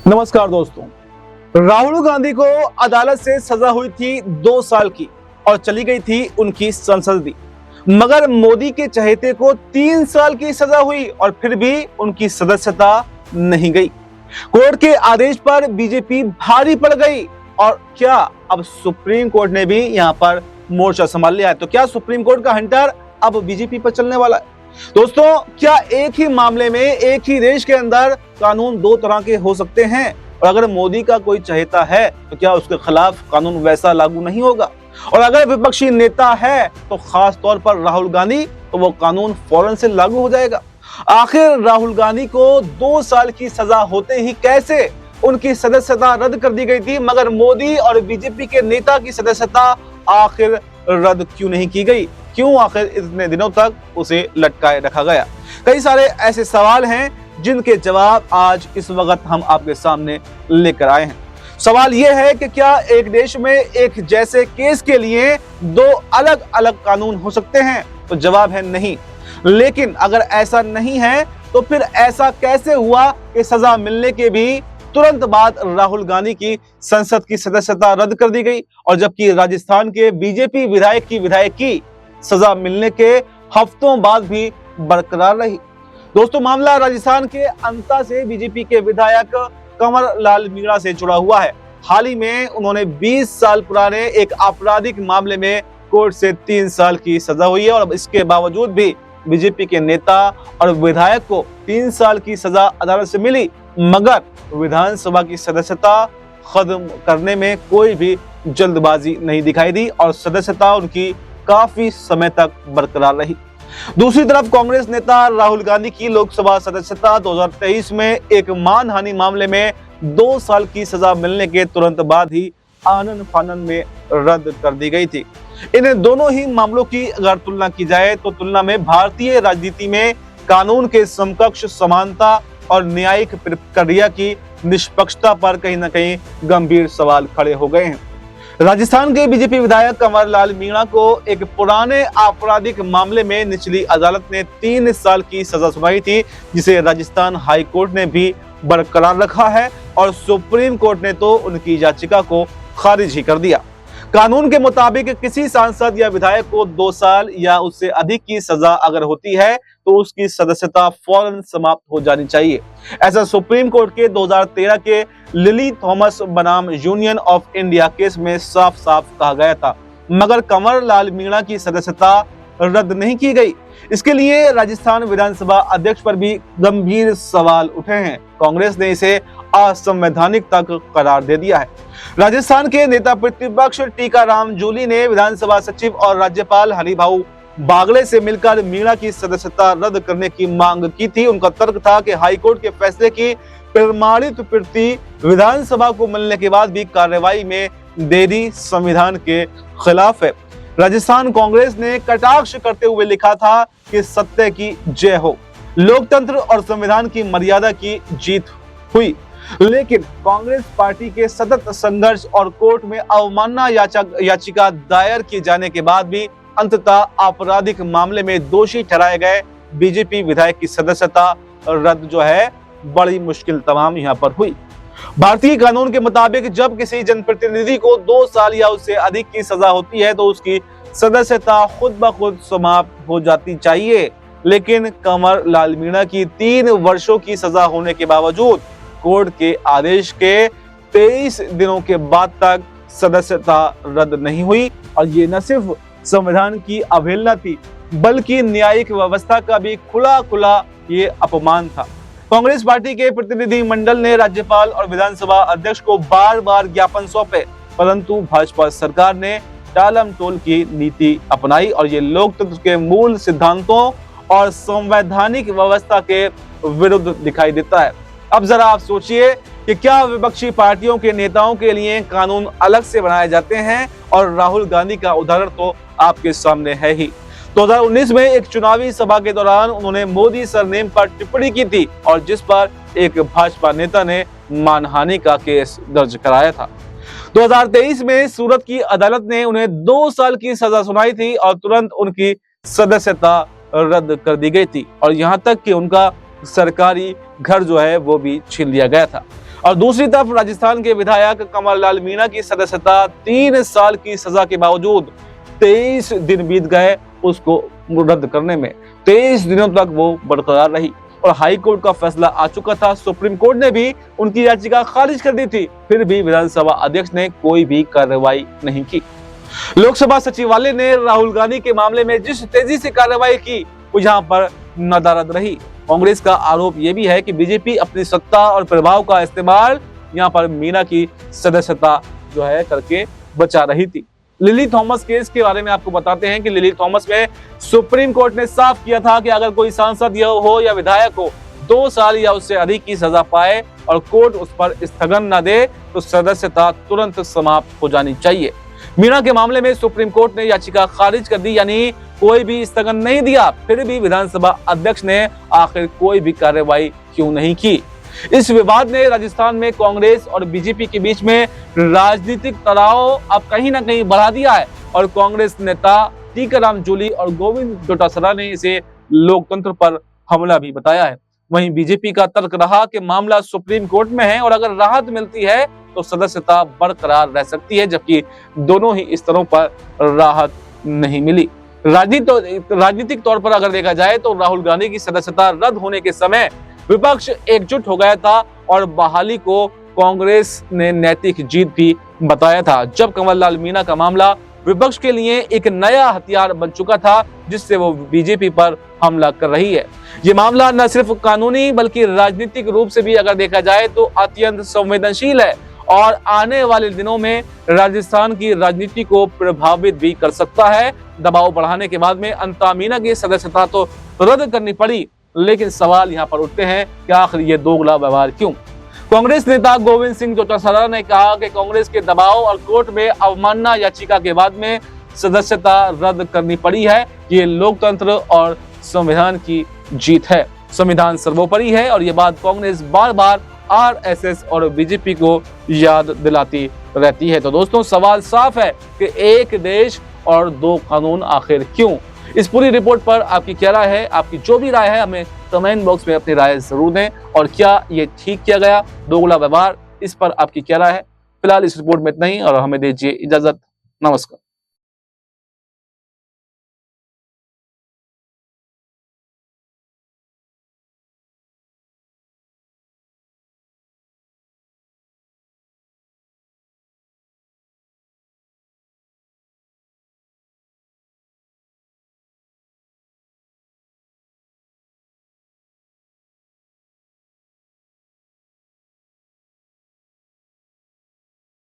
नमस्कार दोस्तों। राहुल गांधी को अदालत से सजा हुई थी 2 साल की और चली गई थी उनकी संसदीय, मगर मोदी के चहेते को 3 साल की सजा हुई और फिर भी उनकी सदस्यता नहीं गई। कोर्ट के आदेश पर बीजेपी भारी पड़ गई और क्या अब सुप्रीम कोर्ट ने भी यहां पर मोर्चा संभाल लिया है। तो क्या सुप्रीम कोर्ट का हंटर अब बीजेपी पर चलने वाला है? दोस्तों, क्या एक ही मामले में एक ही देश के अंदर कानून 2 तरह के हो सकते हैं? और अगर मोदी का कोई चहेता है तो क्या उसके खिलाफ कानून वैसा लागू नहीं होगा? और अगर विपक्षी नेता है तो खास तौर पर राहुल गांधी, तो वो कानून फौरन से लागू हो जाएगा। आखिर राहुल गांधी को 2 साल की सजा होते ही कैसे उनकी सदस्यता रद्द कर दी गई थी, मगर मोदी और बीजेपी के नेता की सदस्यता आखिर रद्द क्यों नहीं की गई? क्यों आखिर इतने दिनों तक उसे लटकाए रखा गया? कई सारे ऐसे सवाल हैं जिनके जवाब आज इस वक्त हम आपके सामने लेकर आए हैं। सवाल यह है कि क्या एक देश में एक जैसे केस के लिए 2 अलग अलग कानून हो सकते हैं? तो जवाब है नहीं। लेकिन अगर ऐसा नहीं है तो फिर ऐसा कैसे हुआ कि सजा मिलने के भी तुरंत बाद राहुल गांधी की संसद की सदस्यता रद्द कर दी गई, और जबकि राजस्थान के बीजेपी विधायक की सजा मिलने के हफ्तों बाद भी बरकरार रही। दोस्तों, मामला राजस्थान के अंता से बीजेपी के विधायक कंवर लाल मीणा से जुड़ा हुआ है। हाल ही में उन्होंने 20 साल पुराने एक आपराधिक मामले में कोर्ट से 3 साल की सजा हुई है, और इसके बावजूद भी बीजेपी के नेता और विधायक को 3 साल की सजा अदालत से मिली, मगर विधानसभा की सदस्यता खत्म करने में कोई भी जल्दबाजी नहीं दिखाई दी और सदस्यता उनकी काफी समय तक बरकरार रही। दूसरी तरफ कांग्रेस नेता राहुल गांधी की लोकसभा सदस्यता 2023 में एक मानहानि मामले में 2 साल की सजा मिलने के तुरंत बाद ही आनन फानन में रद्द कर दी गई थी। इन दोनों ही मामलों की अगर तुलना की जाए तो तुलना में भारतीय राजनीति में कानून के समकक्ष समानता और न्यायिक प्रक्रिया की निष्पक्षता पर कहीं न कहीं गंभीर सवाल खड़े हो गए हैं। राजस्थान के बीजेपी विधायक कंवर लाल मीणा को एक पुराने आपराधिक मामले में निचली अदालत ने 3 साल की सजा सुनाई थी, जिसे राजस्थान हाई कोर्ट ने भी बरकरार रखा है और सुप्रीम कोर्ट ने तो उनकी याचिका को खारिज ही कर दिया। कानून के मुताबिक किसी सांसद या विधायक को 2 साल या उससे अधिक की सजा अगर होती है तो उसकी सदस्यता फौरन समाप्त हो जानी चाहिए। ऐसा सुप्रीम कोर्ट के 2013 के लिली थॉमस बनाम यूनियन ऑफ इंडिया केस में साफ साफ कहा गया था, मगर कंवर लाल मीणा की सदस्यता रद्द नहीं की गई। इसके लिए राजस्थान विधानसभा अध्यक्ष पर भी गंभीर सवाल उठे हैं। कांग्रेस ने इसे असंवैधानिक तक करार दे दिया है। राजस्थान के नेता प्रतिपक्ष टीकाराम जूली ने विधानसभा सचिव और राज्यपाल हरिभाऊ बागले से मिलकर मीणा की सदस्यता रद्द करने की मांग की थी। उनका तर्क था कि हाईकोर्ट के फैसले की प्रमाणित प्रति विधानसभा को मिलने के बाद भी कार्रवाई में देरी संविधान के खिलाफ है। राजस्थान कांग्रेस ने कटाक्ष करते हुए लिखा था कि सत्य की जय हो, लोकतंत्र और संविधान की मर्यादा की जीत हुई। लेकिन कांग्रेस पार्टी के सतत संघर्ष और कोर्ट में अवमानना याचिका दायर किए जाने के बाद भी अंततः आपराधिक मामले में दोषी ठहराए गए बीजेपी विधायक की सदस्यता रद्द जो है बड़ी मुश्किल तमाम यहां पर हुई। भारतीय कानून के मुताबिक जब किसी जनप्रतिनिधि को 2 साल या उससे अधिक की सजा होती है तो उसकी सदस्यता खुद ब खुद समाप्त हो जाती चाहिए, लेकिन कंवर लाल मीणा की 3 वर्षों की सजा होने के बावजूद कोर्ट के आदेश के 23 दिनों के बाद तक सदस्यता रद्द नहीं हुई, और ये न सिर्फ संविधान की अवहेलना थी बल्कि न्यायिक व्यवस्था का भी खुला ये अपमान था। कांग्रेस पार्टी के प्रतिनिधि मंडल ने राज्यपाल और विधानसभा अध्यक्ष को बार-बार ज्ञापन सौंपे, परंतु भाजपा सरकार ने टालमटोल की नीति अपनाई और ये लोकतंत्र के मूल सिद्धांतों और संवैधानिक व्यवस्था के विरुद्ध दिखाई देता है। अब जरा आप सोचिए कि क्या विपक्षी पार्टियों के नेताओं के लिए कानून अलग से बनाए जाते हैं, और राहुल गांधी का उदाहरण तो आपके सामने है ही। 2019 में एक चुनावी सभा के दौरान उन्होंने मोदी सरनेम पर टिप्पणी की थी और जिस पर एक भाजपा नेता ने मानहानि का केस दर्ज कराया था। 2023 में सूरत की अदालत ने उन्हें 2 साल की सजा सुनाई थी और तुरंत उनकी सदस्यता रद्द कर दी गई थी, और यहाँ तक कि उनका सरकारी घर जो है वो भी छीन लिया गया था। और दूसरी तरफ राजस्थान के विधायक कमल लाल मीणा की सदस्यता 3 साल की सजा के बावजूद 23 दिन बीत गए उसको रद्द करने में। 23 दिनों तक वो बरकरार रही और हाई कोर्ट का फैसला आ चुका था। सुप्रीम कोर्ट ने भी उनकी याचिका खारिज कर दी थी, फिर भी विधानसभा अध्यक्ष ने कोई भी कार्रवाई नहीं की। लोकसभा सचिवालय ने राहुल गांधी के मामले में जिस तेजी से कार्रवाई की वो यहाँ पर नदारद रही। कांग्रेस का आरोप यह भी है कि बीजेपी अपनी सत्ता और प्रभाव का इस्तेमाल यहाँ पर मीणा की सदस्यता जो है करके बचा रही थी। लिली थॉमस केस के बारे में आपको बताते हैं कि लिली थॉमस में सुप्रीम कोर्ट ने साफ किया था कि अगर कोई सांसद हो या विधायक हो 2 साल या उससे अधिक की सजा पाए और कोर्ट उस पर स्थगन न दे तो सदस्यता तुरंत समाप्त हो जानी चाहिए। मीणा के मामले में सुप्रीम कोर्ट ने याचिका खारिज कर दी, यानी कोई भी स्थगन नहीं दिया। फिर भी विधानसभा अध्यक्ष ने आखिर कोई भी कार्रवाई क्यों नहीं की। इस विवाद ने राजस्थान में कांग्रेस और बीजेपी के बीच में राजनीतिक तनाव अब कहीं ना कहीं बढ़ा दिया है और कांग्रेस नेता टीकाराम जूली और गोविंद डोटासरा ने इसे लोकतंत्र पर हमला भी बताया है। वहीं बीजेपी का तर्क रहा कि मामला सुप्रीम कोर्ट में है और अगर राहत मिलती है तो सदस्यता बरकरार रह सकती है, जबकि दोनों ही स्तरों पर राहत नहीं मिली। राजनीतिक तौर पर अगर देखा जाए तो राहुल गांधी की सदस्यता रद्द होने के समय विपक्ष एकजुट हो गया था और बहाली को कांग्रेस ने नैतिक जीत भी बताया था। जब कमल लाल मीणा का मामला विपक्ष के लिए एक नया हथियार बन चुका था जिससे वो बीजेपी पर हमला कर रही है। ये मामला न सिर्फ कानूनी बल्कि राजनीतिक रूप से भी अगर देखा जाए तो अत्यंत संवेदनशील है और आने वाले दिनों में राजस्थान की राजनीति को प्रभावित भी कर सकता है। दबाव बढ़ाने के बाद में अंततः मीणा की सदस्यता तो रद्द करनी पड़ी, लेकिन सवाल यहाँ पर उठते हैं कि आखिर ये दोगला व्यवहार क्यों। कांग्रेस नेता गोविंद सिंह डोटासरा ने कहा कि कांग्रेस के दबाव और कोर्ट में अवमानना याचिका के बाद में सदस्यता रद्द करनी पड़ी है। ये लोकतंत्र और संविधान की जीत है। संविधान सर्वोपरि है और ये बात कांग्रेस बार बार आरएसएस और बीजेपी को याद दिलाती रहती है। तो दोस्तों सवाल साफ है कि एक देश और 2 कानून आखिर क्यों। इस पूरी रिपोर्ट पर आपकी क्या राय है? आपकी जो भी राय है हमें कमेंट बॉक्स में अपनी राय जरूर दें। और क्या ये ठीक किया गया दोगला व्यवहार, इस पर आपकी क्या राय है? फिलहाल इस रिपोर्ट में इतना ही और हमें दीजिए इजाजत। नमस्कार।